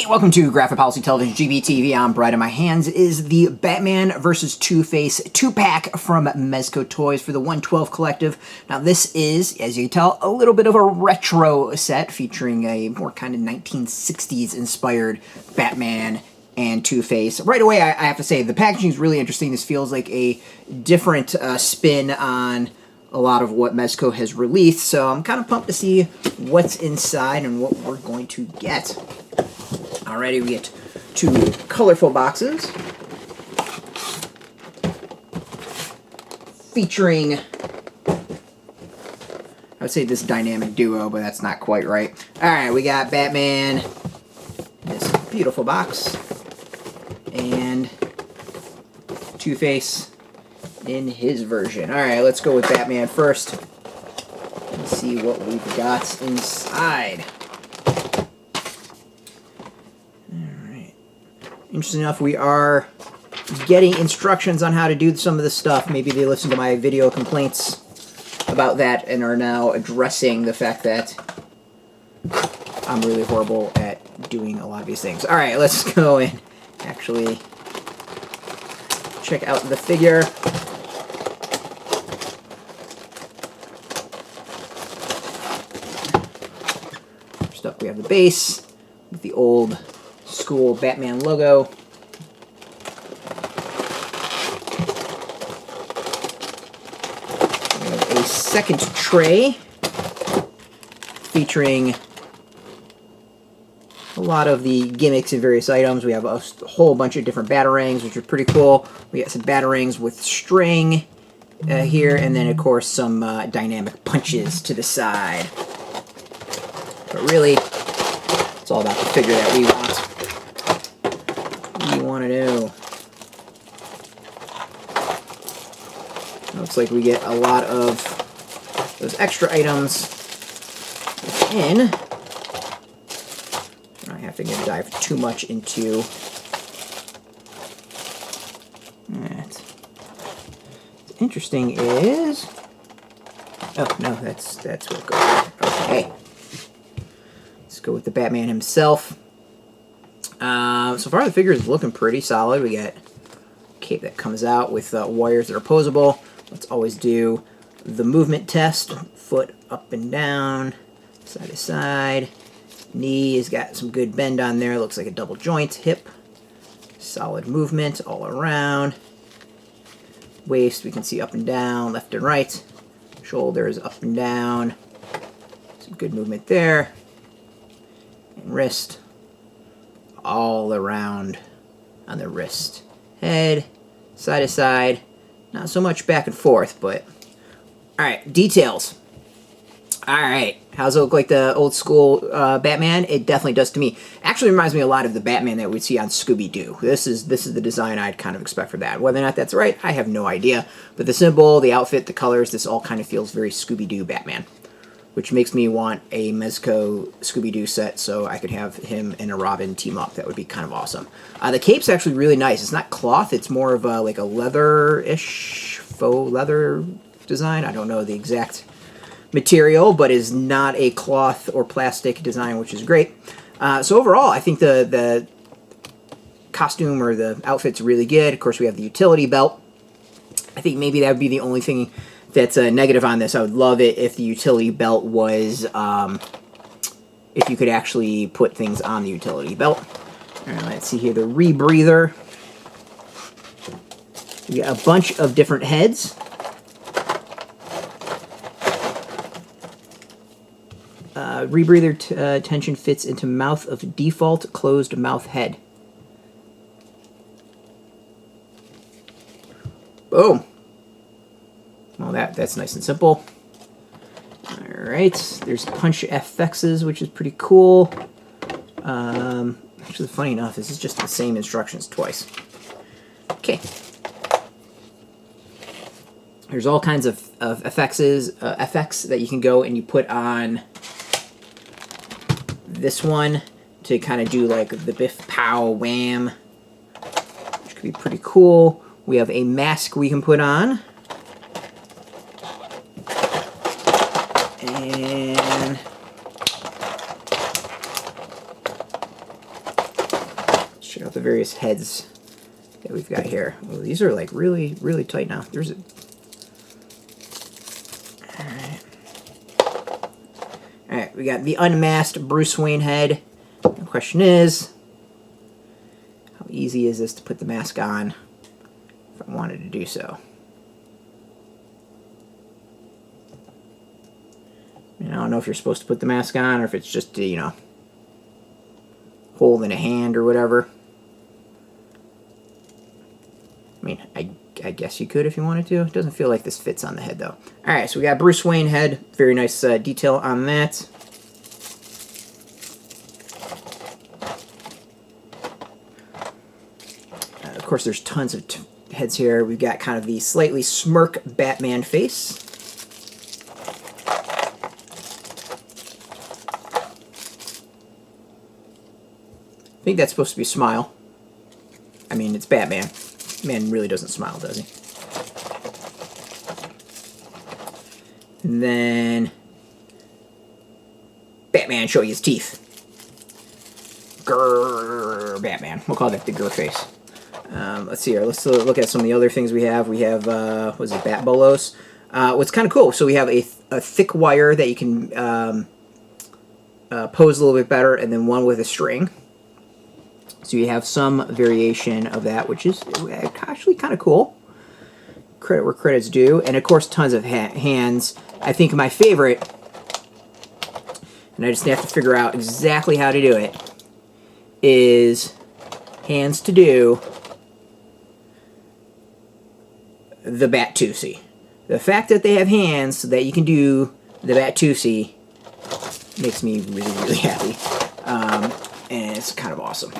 Hey, welcome to Graphic Policy Television GBTV. I'm Brett, and my hands is the Batman vs. Two-Face 2-pack from Mezco Toys for the 112 Collective. Now this is, as you can tell, a little bit of a retro set featuring a more kind of 1960s inspired Batman and Two-Face. Right away, I have to say, the packaging is really interesting. This feels like a different spin on a lot of what Mezco has released, so I'm kind of pumped to see what's inside and what we're going to get. Alrighty, we get two colorful boxes featuring, I would say this dynamic duo, but that's not quite right. Alright, we got Batman, this beautiful box, and Two-Face in his version. Alright, let's go with Batman first and see what we've got inside. Alright. Interesting enough, we are getting instructions on how to do some of this stuff. Maybe they listened to my video complaints about that and are now addressing the fact that I'm really horrible at doing a lot of these things. Alright, let's go and actually check out the figure. First up, we have the base with the old school Batman logo. We have a second tray featuring a lot of the gimmicks and various items. We have a whole bunch of different batarangs, which are pretty cool. We got some batarangs with string here, and then of course some dynamic punches to the side. But really, it's all about the figure that we want. What do you want to do? Looks like we get a lot of those extra items within. I have to dive too much into that. What's interesting is, oh no, that's what it goes. Okay. Go with the Batman himself. So far the figure is looking pretty solid. We got a cape that comes out with wires that are posable. Let's always do the movement test. Foot up and down, side to side. Knee has got some good bend on there. Looks like a double joint. Hip, solid movement all around. Waist, we can see up and down, left and right. Shoulders up and down. Some good movement there. And wrist, all around on the wrist. Head, side to side, not so much back and forth, but alright, details. Alright, how's it look like the old school Batman? It definitely does to me. Actually reminds me a lot of the Batman that we'd see on Scooby-Doo. This is the design I'd kind of expect for that. Whether or not that's right, I have no idea. But the symbol, the outfit, the colors, this all kind of feels very Scooby-Doo Batman, which makes me want a Mezco Scooby-Doo set so I could have him and a Robin team up. That would be kind of awesome. The cape's actually really nice. It's not cloth. It's more of like a leather-ish, faux leather design. I don't know the exact material, but is not a cloth or plastic design, which is great. So overall, I think the costume or the outfit's really good. Of course, we have the utility belt. I think maybe that would be the only thing that's a negative on this. I would love it if the utility belt was, if you could actually put things on the utility belt. All right, let's see here, the rebreather. We got a bunch of different heads. Rebreather tension fits into mouth of default closed mouth head. Boom. Well, that's nice and simple. Alright, there's punch FXs, which is pretty cool. Actually, funny enough, this is just the same instructions twice. Okay. There's all kinds of FX that you can go and you put on this one to kind of do like the biff pow wham, which could be pretty cool. We have a mask we can put on. And out the various heads that we've got here. Well, these are like really, really tight now. There's a... Alright, we got the unmasked Bruce Wayne head. The question is, how easy is this to put the mask on if I wanted to do so? I don't know if you're supposed to put the mask on or if it's just, you know, holding a hand or whatever. I mean, I guess you could if you wanted to. It doesn't feel like this fits on the head, though. Alright, so we got Bruce Wayne head. Very nice detail on that. Of course, there's tons of heads here. We've got kind of the slightly smirk Batman face. I think that's supposed to be a smile. I mean, it's Batman. Man really doesn't smile, does he? And then Batman showing his teeth. Grrr, Batman. We'll call that the grr face. Let's see here. Let's look at some of the other things we have. We have, what is it, Bat Bolos. What's kind of cool, so we have a thick wire that you can pose a little bit better, and then one with a string. So you have some variation of that, which is actually kind of cool. Credit where credit's due. And, of course, tons of hands. I think my favorite, and I just have to figure out exactly how to do it, is hands to do the Bat-Tusi. The fact that they have hands so that you can do the Bat-Tusi makes me really, really happy. And it's kind of awesome.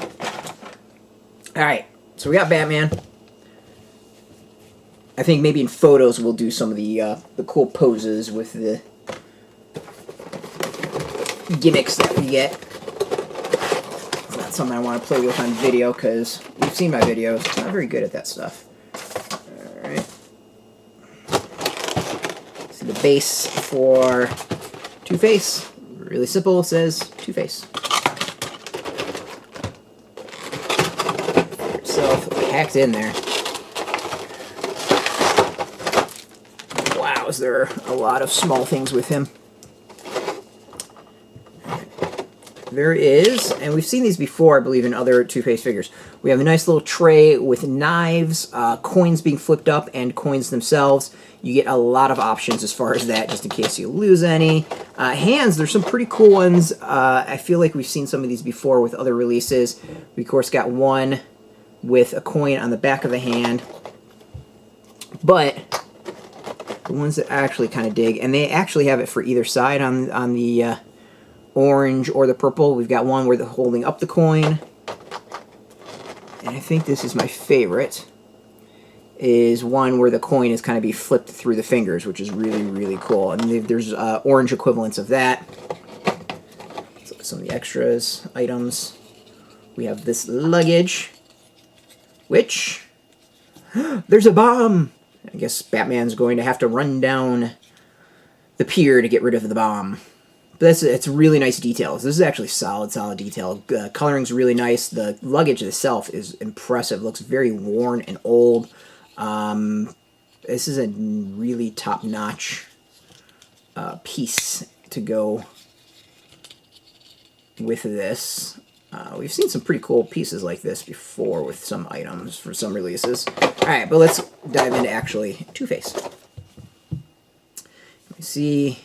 Alright, so we got Batman. I think maybe in photos we'll do some of the cool poses with the gimmicks that we get. It's not something I want to play with on video because you've seen my videos. I'm not very good at that stuff. Alright. See the base for TwoFace. Really simple, it says TwoFace. Packed in there. Wow, is there a lot of small things with him? There is, and we've seen these before, I believe, in other TwoFace figures. We have a nice little tray with knives, coins being flipped up, and coins themselves. You get a lot of options as far as that, just in case you lose any. Hands, there's some pretty cool ones. I feel like we've seen some of these before with other releases. We, of course, got one with a coin on the back of the hand. But the ones that I actually kind of dig, and they actually have it for either side on the orange or the purple. We've got one where they're holding up the coin. And I think this is my favorite, is one where the coin is kind of be flipped through the fingers, which is really, really cool. And there's orange equivalents of that. Let's look at some of the extras, items. We have this luggage, which, there's a bomb! I guess Batman's going to have to run down the pier to get rid of the bomb. But it's really nice details. This is actually solid detail. Coloring's really nice. The luggage itself is impressive. Looks very worn and old. This is a really top-notch piece to go with this. We've seen some pretty cool pieces like this before with some items for some releases. Alright, but let's dive into actually TwoFace. Let me see.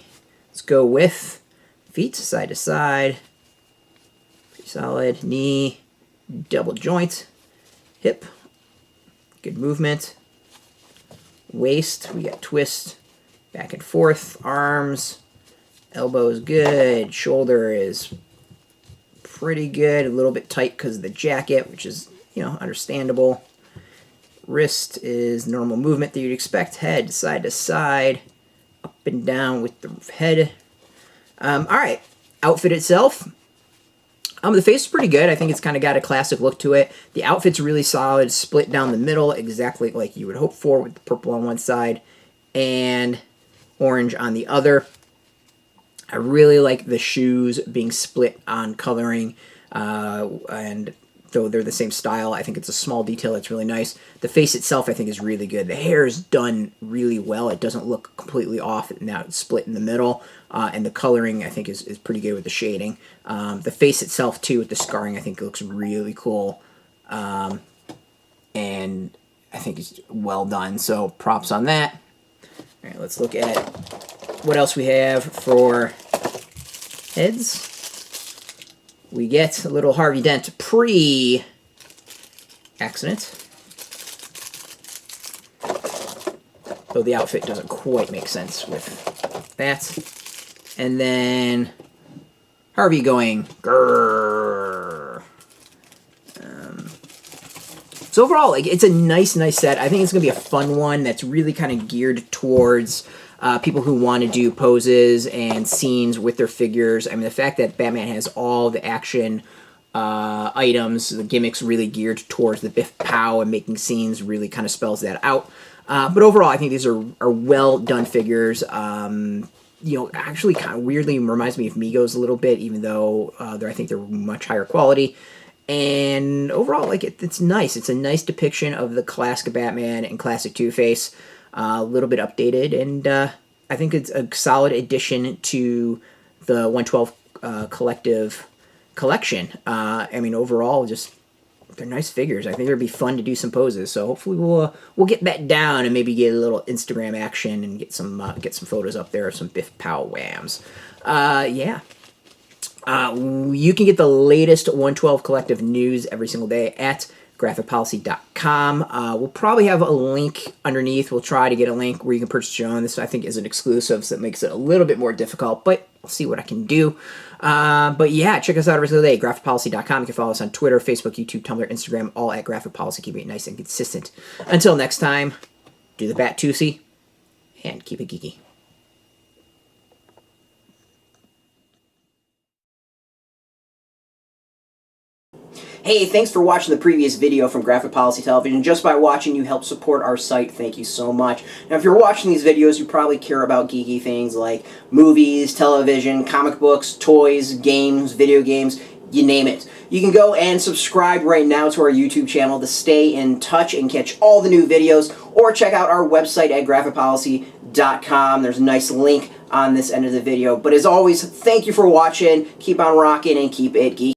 Let's go with feet, side to side. Pretty solid. Knee, double joint. Hip, good movement. Waist, we got twist, back and forth. Arms, elbows good. Shoulder is pretty good, a little bit tight because of the jacket, which is, you know, understandable. Wrist is normal movement that you'd expect. Head, side to side, up and down with the head. Alright, outfit itself. The face is pretty good. I think it's kind of got a classic look to it. The outfit's really solid, split down the middle, exactly like you would hope for, with the purple on one side and orange on the other. I really like the shoes being split on coloring, and though they're the same style. I think it's a small detail that's really nice. The face itself, I think, is really good. The hair is done really well. It doesn't look completely off. Now it's split in the middle. And the coloring, I think, is pretty good with the shading. The face itself, too, with the scarring, I think looks really cool. And I think it's well done. So props on that. All right, let's look at what else we have for heads. We get a little Harvey Dent pre-accident. Though the outfit doesn't quite make sense with that. And then Harvey going, grrr. So overall, like, it's a nice set. I think it's going to be a fun one that's really kind of geared towards people who want to do poses and scenes with their figures. I mean, the fact that Batman has all the action items, the gimmicks really geared towards the Biff Pow and making scenes really kind of spells that out. But overall, I think these are well done figures. You know, actually kind of weirdly reminds me of Migos a little bit, even though I think they're much higher quality. And overall, like, it's nice. It's a nice depiction of the classic Batman and classic Two-Face. A little bit updated, and I think it's a solid addition to the 112 collective collection. I mean, overall, just they're nice figures. I think it'd be fun to do some poses. So hopefully we'll get that down and maybe get a little Instagram action and get some photos up there of some Biff Pow Whams. Yeah. You can get the latest 112 collective news every single day at graphicpolicy.com. We'll probably have a link underneath. We'll try to get a link where you can purchase your own. This, I think, is an exclusive, so that makes it a little bit more difficult, but I'll see what I can do. But yeah, check us out every single day, graphicpolicy.com. You can follow us on Twitter, Facebook, YouTube, Tumblr, Instagram, all at Graphic Policy. Keeping it nice and consistent. Until next time, do the Bat-Tusi, and keep it geeky. Hey, thanks for watching the previous video from Graphic Policy Television. Just by watching, you help support our site. Thank you so much. Now, if you're watching these videos, you probably care about geeky things like movies, television, comic books, toys, games, video games, you name it. You can go and subscribe right now to our YouTube channel to stay in touch and catch all the new videos, or check out our website at graphicpolicy.com. There's a nice link on this end of the video. But as always, thank you for watching. Keep on rocking and keep it geeky.